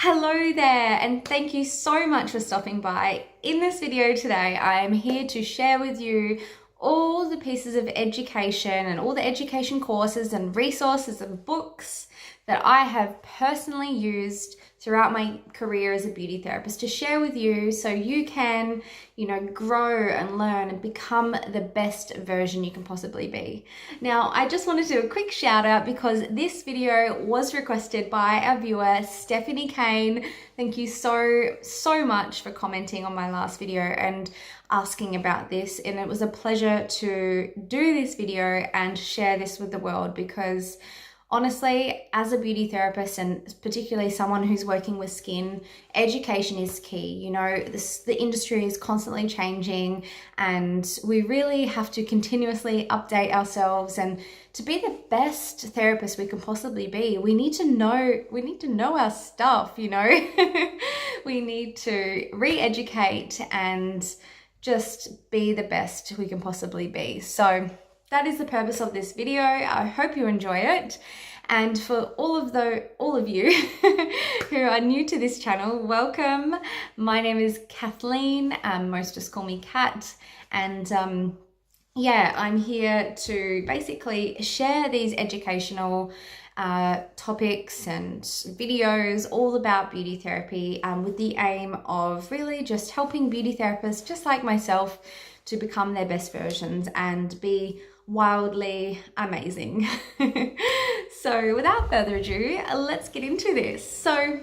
Hello there, and thank you so much for stopping by. In this video today, I am here to share with you all the pieces of education and all the education courses and resources and books that I have personally used throughout my career as a beauty therapist to share with you so you can, grow and learn and become the best version you can possibly be. Now, I just wanted to do a quick shout out because this video was requested by our viewer, Stephanie Kane. Thank you so much for commenting on my last video and asking about this. And it was a pleasure to do this video and share this with the world because honestly, as a beauty therapist and particularly someone who's working with skin, education is key. The industry is constantly changing and we really have to continuously update ourselves, and to be the best therapist we can possibly be, we need to know our stuff, We need to re-educate and just be the best we can possibly be. So that is the purpose of this video. I hope you enjoy it. And for all of you who are new to this channel, welcome. My name is Kathleen. Most just call me Kat. And I'm here to basically share these educational topics and videos all about beauty therapy with the aim of really just helping beauty therapists just like myself to become their best versions and be wildly amazing. So without further ado, let's get into this. So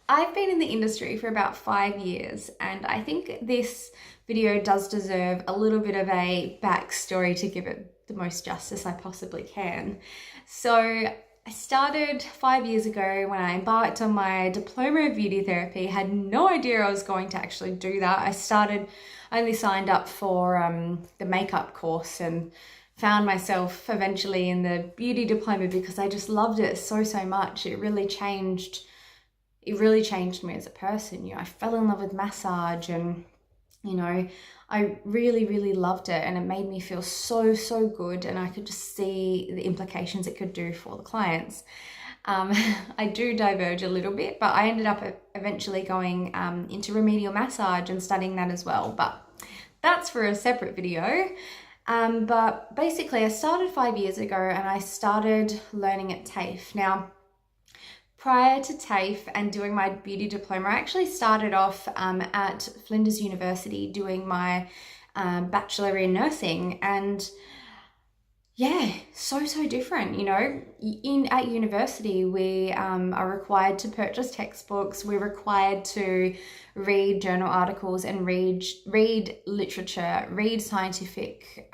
I've been in the industry for about 5 years, and I think this video does deserve a little bit of a backstory to give it the most justice I possibly can. So I started 5 years ago when I embarked on my diploma of beauty therapy. Had no idea I was going to actually do that. I only signed up for the makeup course and found myself eventually in the beauty diploma because I just loved it so much. It really changed me as a person. I fell in love with massage and I really loved it, and it made me feel so good, and I could just see the implications it could do for the clients. I do diverge a little bit, but I ended up eventually going into remedial massage and studying that as well, but that's for a separate video. But basically I started 5 years ago and I started learning at TAFE. Now, prior to TAFE and doing my beauty diploma, I actually started off at Flinders University doing my bachelor in nursing, and so different. At university we are required to purchase textbooks, we're required to read journal articles and read literature, read scientific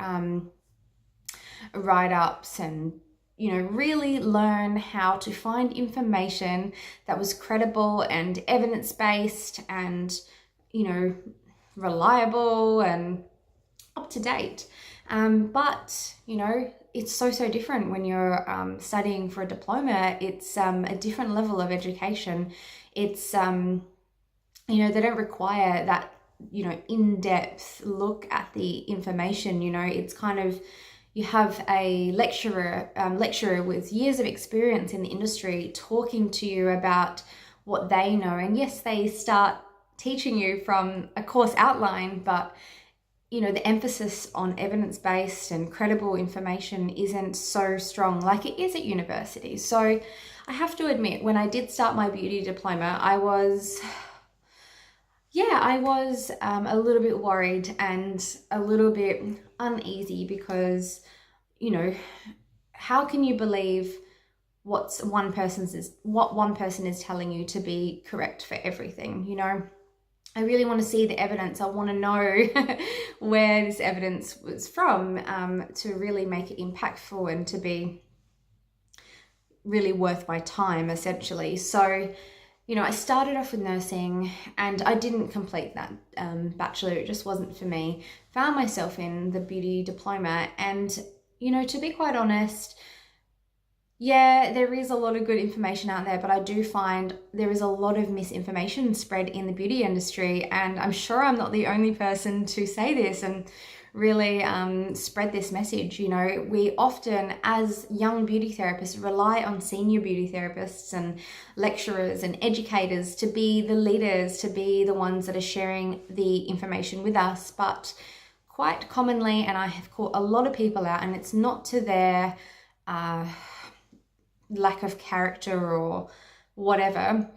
write-ups, and really learn how to find information that was credible and evidence-based and, reliable and up to date. But, it's so different when you're studying for a diploma. It's a different level of education. It's, they don't require that, in-depth look at the information. It's kind of, you have a lecturer with years of experience in the industry talking to you about what they know. And yes, they start teaching you from a course outline, but the emphasis on evidence-based and credible information isn't so strong like it is at university. So I have to admit, when I did start my beauty diploma, I was a little bit worried and a little bit uneasy because, how can you believe what one person is telling you to be correct for everything? I really want to see the evidence. I want to know where this evidence was from to really make it impactful and to be really worth my time, essentially. So I started off with nursing and I didn't complete that bachelor. It just wasn't for me. Found myself in the beauty diploma, and, to be quite honest, there is a lot of good information out there, but I do find there is a lot of misinformation spread in the beauty industry, and I'm sure I'm not the only person to say this. And really spread this message. You know, we often, as young beauty therapists, rely on senior beauty therapists and lecturers and educators to be the leaders, to be the ones that are sharing the information with us. But quite commonly, and I have caught a lot of people out, and it's not to their lack of character or whatever,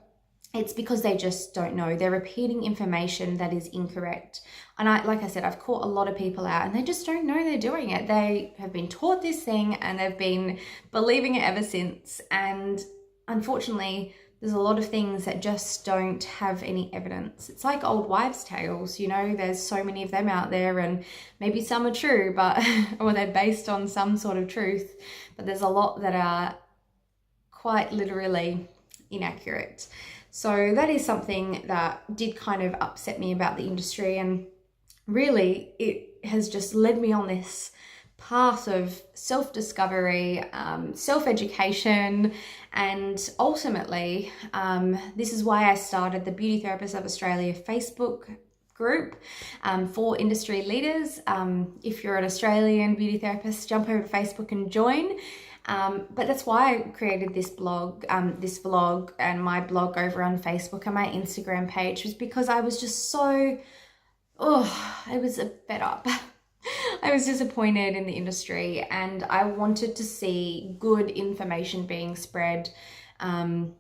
it's because they just don't know. They're repeating information that is incorrect. And like I said, I've caught a lot of people out and they just don't know they're doing it. They have been taught this thing and they've been believing it ever since. And unfortunately, there's a lot of things that just don't have any evidence. It's like old wives' tales, you know, there's so many of them out there, and maybe some are true, but or they're based on some sort of truth, but there's a lot that are quite literally inaccurate. So that is something that did kind of upset me about the industry, and really it has just led me on this path of self-discovery, self-education, and ultimately this is why I started the Beauty Therapists of Australia Facebook group for industry leaders. If you're an Australian beauty therapist, jump over to Facebook and join. But that's why I created this blog, this vlog, and my blog over on Facebook and my Instagram page, was because I was just so, I was fed up. I was disappointed in the industry, and I wanted to see good information being spread, and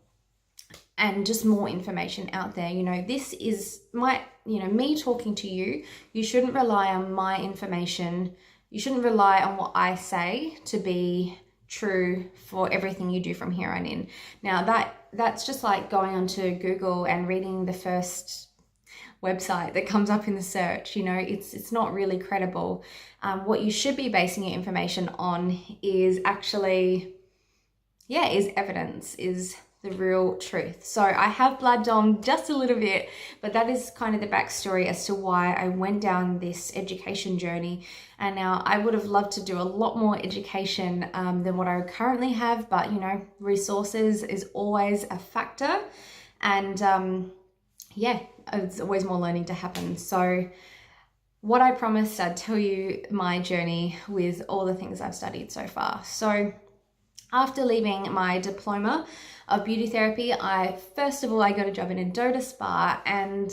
just more information out there. You know, this is me talking to you. You shouldn't rely on my information. You shouldn't rely on what I say to be true for everything you do from here on in. Now that's just like going onto Google and reading the first website that comes up in the search. You know, it's not really credible. What you should be basing your information on is actually, is evidence, is the real truth. So I have blabbed on just a little bit, but that is kind of the backstory as to why I went down this education journey. And now I would have loved to do a lot more education than what I currently have, but you know, resources is always a factor, and it's always more learning to happen. So what I promised, I'd tell you my journey with all the things I've studied so far. So after leaving my diploma of beauty therapy, I got a job in a Doda spa, and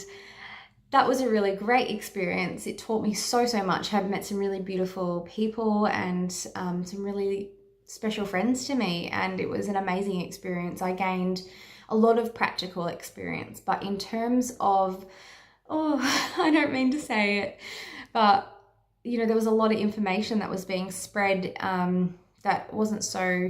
that was a really great experience. It taught me so much. I've met some really beautiful people and some really special friends to me, and it was an amazing experience. I gained a lot of practical experience, but in terms of, I don't mean to say it, but you know, there was a lot of information that was being spread that wasn't so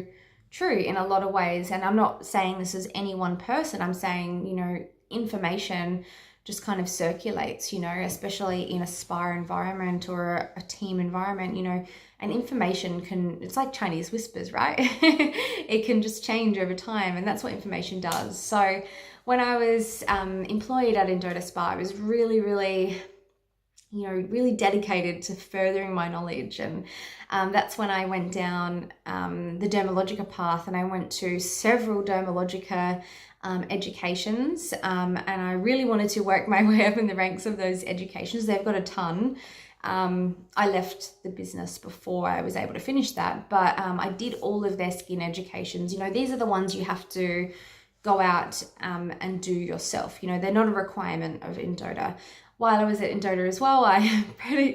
true in a lot of ways. And I'm not saying this is any one person. I'm saying, you know, information just kind of circulates, you know, especially in a spa environment or a team environment, you know, and information it's like Chinese whispers, right? It can just change over time, and that's what information does. So when I was employed at Doda Spa, I was really, really, you know, really dedicated to furthering my knowledge. And that's when I went down the Dermalogica path, and I went to several Dermalogica educations, and I really wanted to work my way up in the ranks of those educations. They've got a ton. I left the business before I was able to finish that, but I did all of their skin educations. You know, these are the ones you have to go out and do yourself. You know, they're not a requirement of Doda. While I was at Doda as well, I'm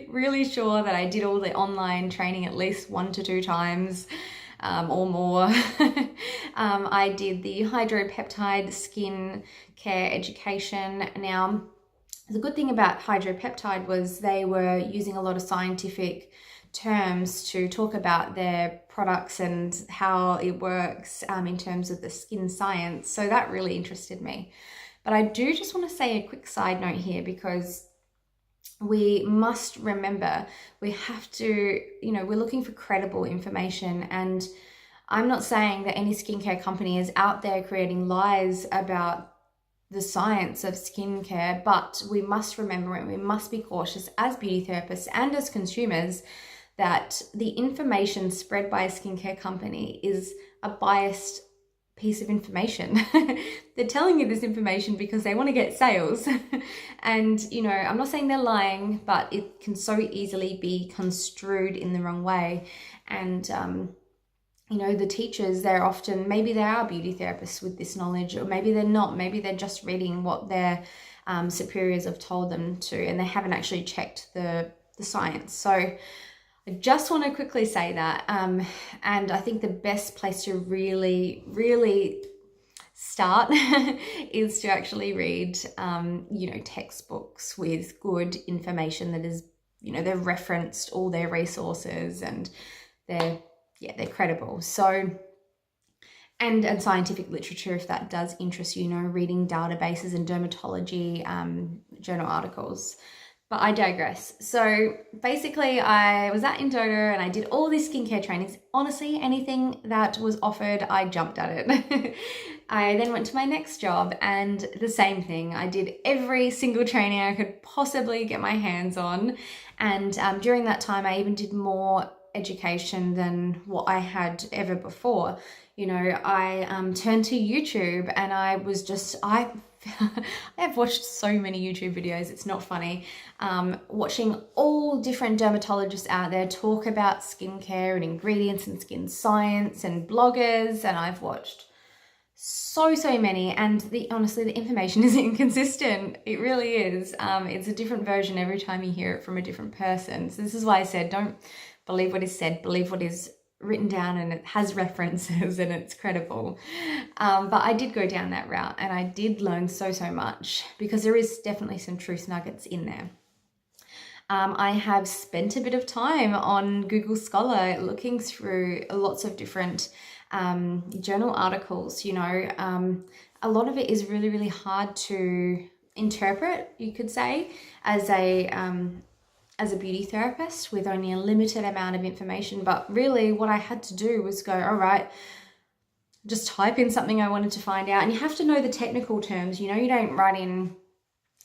really sure that I did all the online training at least 1 to 2 times or more. I did the hydropeptide skin care education. Now, the good thing about hydropeptide was they were using a lot of scientific terms to talk about their products and how it works in terms of the skin science. So that really interested me. But I do just want to say a quick side note here, because we must remember we have to, you know, we're looking for credible information. And I'm not saying that any skincare company is out there creating lies about the science of skincare, but we must remember and we must be cautious as beauty therapists and as consumers that the information spread by a skincare company is a biased piece of information. They're telling you this information because they want to get sales. And, you know, I'm not saying they're lying, but it can so easily be construed in the wrong way. And, you know, the teachers, they're often, maybe they are beauty therapists with this knowledge, or maybe they're not. Maybe they're just reading what their superiors have told them to, and they haven't actually checked the science. So I just want to quickly say that. And I think the best place to really start is to actually read, you know, textbooks with good information that is, you know, they've referenced all their resources and they're credible. So, and scientific literature, if that does interest you, you know, reading databases and dermatology journal articles. But I digress. So basically I was at Indoda and I did all these skincare trainings. Honestly, anything that was offered, I jumped at it. I then went to my next job and the same thing. I did every single training I could possibly get my hands on. And during that time, I even did more education than what I had ever before. You know, I turned to YouTube and I was just, I have watched so many YouTube videos, it's not funny. Watching all different dermatologists out there talk about skincare and ingredients and skin science and bloggers, and I've watched so many, and honestly the information is inconsistent. It really is. It's a different version every time you hear it from a different person. So this is why I said don't believe what is said, believe what is written down, and it has references and it's credible. But I did go down that route and I did learn so much, because there is definitely some truth nuggets in there. I have spent a bit of time on Google Scholar looking through lots of different journal articles. You know, a lot of it is really hard to interpret, you could say, as a beauty therapist with only a limited amount of information. But really what I had to do was go, all right, just type in something I wanted to find out. And you have to know the technical terms. You know, you don't write in,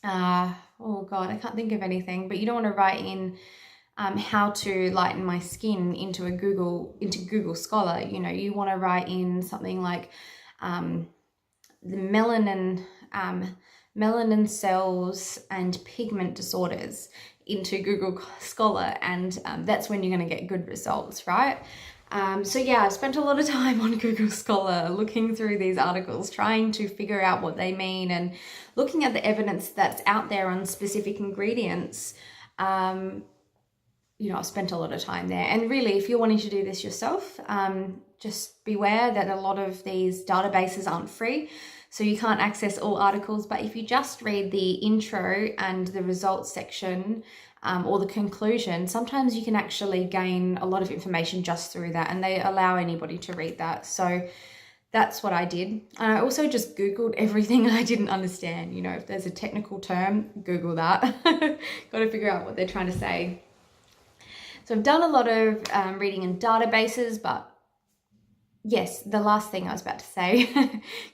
oh God, I can't think of anything, but you don't want to write in how to lighten my skin into Google Scholar. You know, you want to write in something like the melanin cells and pigment disorders into Google Scholar, and that's when you're going to get good results, right? So yeah, I've spent a lot of time on Google Scholar looking through these articles, trying to figure out what they mean and looking at the evidence that's out there on specific ingredients. You know, I've spent a lot of time there. And really, if you're wanting to do this yourself, just beware that a lot of these databases aren't free, so you can't access all articles. But if you just read the intro and the results section, or the conclusion, sometimes you can actually gain a lot of information just through that, and they allow anybody to read that. So that's what I did. I also just Googled everything I didn't understand. You know, if there's a technical term, Google that. Got to figure out what they're trying to say. So I've done a lot of reading in databases, but yes, the last thing I was about to say,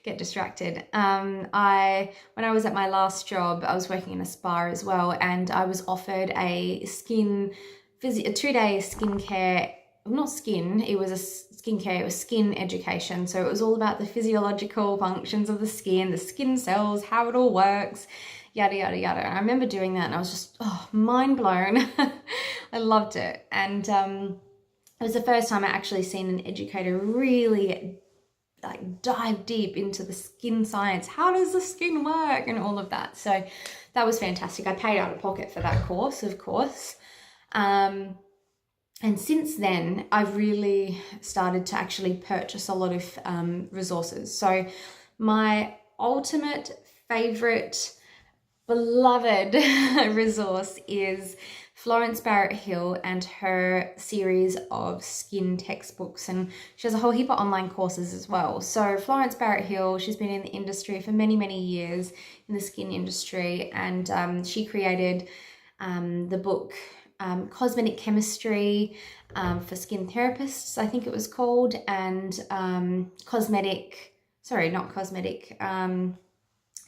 get distracted. When I was at my last job, I was working in a spa as well, and I was offered a 2-day skincare, not skin, it was a skincare, it was skin education. So it was all about the physiological functions of the skin cells, how it all works, yada, yada, yada. And I remember doing that and I was just, mind blown. I loved it. And it was the first time I actually seen an educator really like dive deep into the skin science. How does the skin work and all of that? So that was fantastic. I paid out of pocket for that course, of course. And since then, I've really started to actually purchase a lot of resources. So my ultimate favorite, beloved resource is Florence Barrett Hill and her series of skin textbooks, and she has a whole heap of online courses as well. So Florence Barrett Hill, she's been in the industry for many years, in the skin industry, and she created the book Cosmetic Chemistry for Skin Therapists, I think it was called, and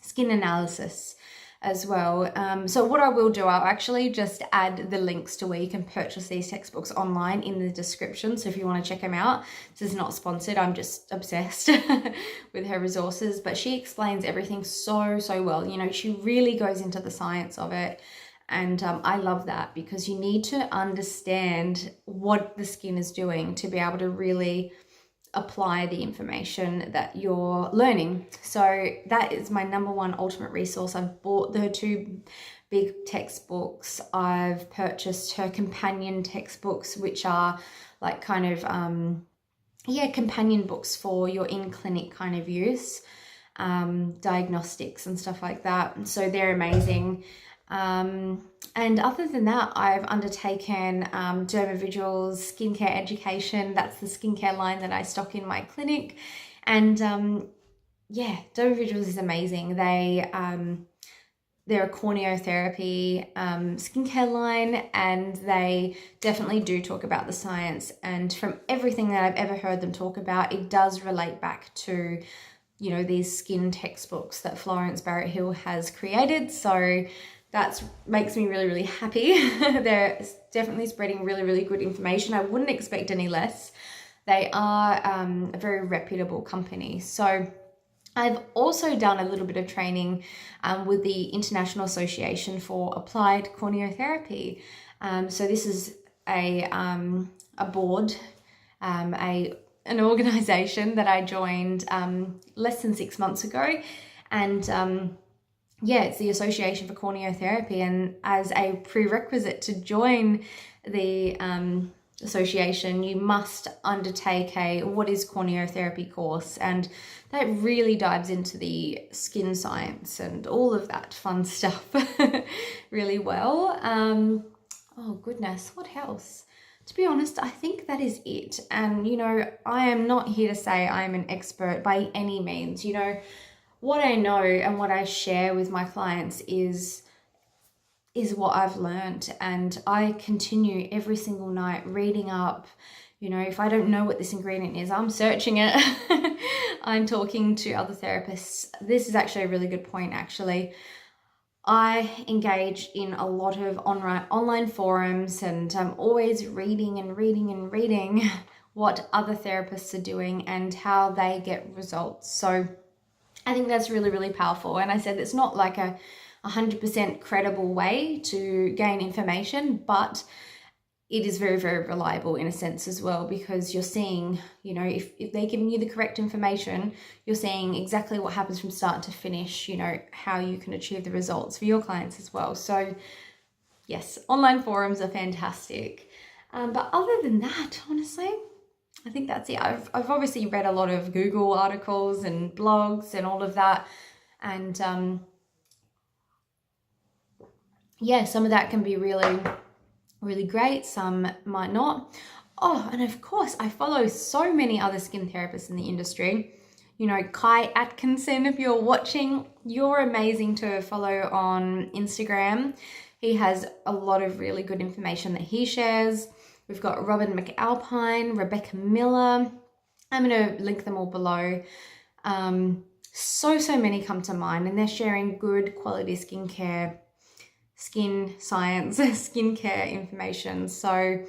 Skin Analysis as well. So what I will do, I'll actually just add the links to where you can purchase these textbooks online in the description. So if you want to check them out, this is not sponsored. I'm just obsessed with her resources, but she explains everything so well. You know, she really goes into the science of it. And I love that, because you need to understand what the skin is doing to be able to really apply the information that you're learning. So that is my number one ultimate resource. I've bought the 2 big textbooks. I've purchased her companion textbooks, which are like kind of companion books for your in-clinic kind of use, diagnostics and stuff like that. So they're amazing. And other than that, I've undertaken Dermavisual's skincare education. That's the skincare line that I stock in my clinic. And Dermavisuals is amazing. They're a corneotherapy skincare line, and they definitely do talk about the science. And from everything that I've ever heard them talk about, it does relate back to, you know, these skin textbooks that Florence Barrett-Hill has created. So that makes me really happy. They're definitely spreading really good information. I wouldn't expect any less. They are a very reputable company. So I've also done a little bit of training with the International Association for Applied Corneotherapy. So this is a board, an organization that I joined less than 6 months ago. And it's the Association for Corneotherapy, and as a prerequisite to join the association, you must undertake a what is corneotherapy course, and that really dives into the skin science and all of that fun stuff really well. Oh goodness, what else? To be honest, I think that is it. And you know, I am not here to say I'm an expert by any means. You know, what I know and what I share with my clients is what I've learned, and I continue every single night reading up. You know, if I don't know what this ingredient is, I'm searching it. I'm talking to other therapists. This is actually a really good point, actually. I engage in a lot of online forums, and I'm always reading what other therapists are doing and how they get results. So I think that's really powerful. And I said it's not like a 100% credible way to gain information, but it is very reliable in a sense as well, because you're seeing, you know, if they're giving you the correct information, you're seeing exactly what happens from start to finish, you know, how you can achieve the results for your clients as well. So yes, online forums are fantastic. But other than that, honestly, I think that's it. I've obviously read a lot of Google articles and blogs and all of that. And some of that can be really great. Some might not. Oh, and of course, I follow so many other skin therapists in the industry. You know, Kai Atkinson, if you're watching, you're amazing to follow on Instagram. He has a lot of really good information that he shares. We've got Robin McAlpine, Rebecca Miller. I'm going to link them all below. So many come to mind, and they're sharing good quality skincare, skin science, skincare information. So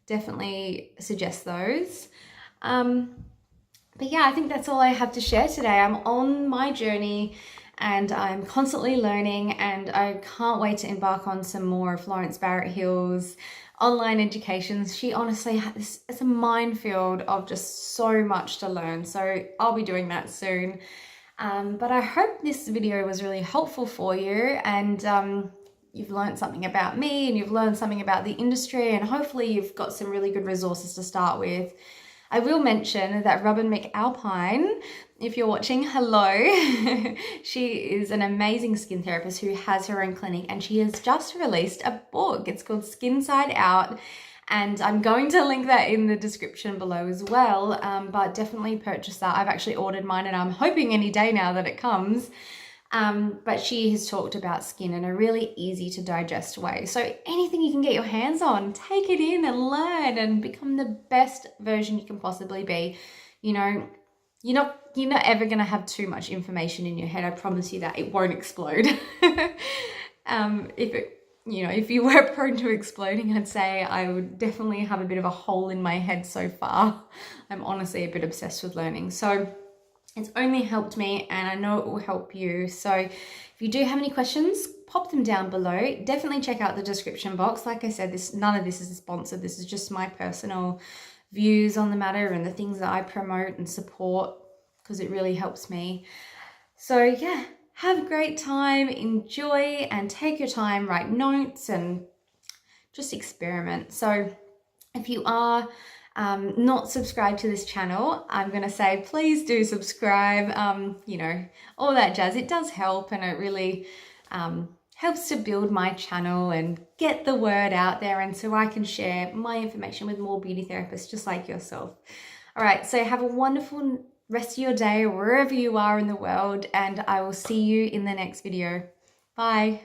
definitely suggest those. But yeah, I think that's all I have to share today. I'm on my journey and I'm constantly learning, and I can't wait to embark on some more of Florence Barrett-Hill's online educations. She honestly has, it's a minefield of just so much to learn. So I'll be doing that soon. But I hope this video was really helpful for you, and you've learned something about me, and you've learned something about the industry, and hopefully you've got some really good resources to start with. I will mention that Robin McAlpine, if you're watching, hello. She is an amazing skin therapist who has her own clinic, and she has just released a book. It's called Skin Side Out, and I'm going to link that in the description below as well. But definitely purchase that. I've actually ordered mine, and I'm hoping any day now that it comes. But she has talked about skin in a really easy to digest way. So anything you can get your hands on, take it in and learn and become the best version you can possibly be. You know, you're not ever going to have too much information in your head. I promise you that. It won't explode. If you were prone to exploding, I'd say I would definitely have a bit of a hole in my head so far. I'm honestly a bit obsessed with learning. So it's only helped me, and I know it will help you. So if you do have any questions, pop them down below. Definitely check out the description box. Like I said, none of this is sponsored. This is just my personal views on the matter and the things that I promote and support, because it really helps me. So yeah, have a great time, enjoy, and take your time, write notes and just experiment. So if you are not subscribed to this channel, I'm going to say please do subscribe, all that jazz. It does help, and it really helps to build my channel and get the word out there, and so I can share my information with more beauty therapists just like yourself. All right, so have a wonderful rest of your day wherever you are in the world, and I will see you in the next video. Bye.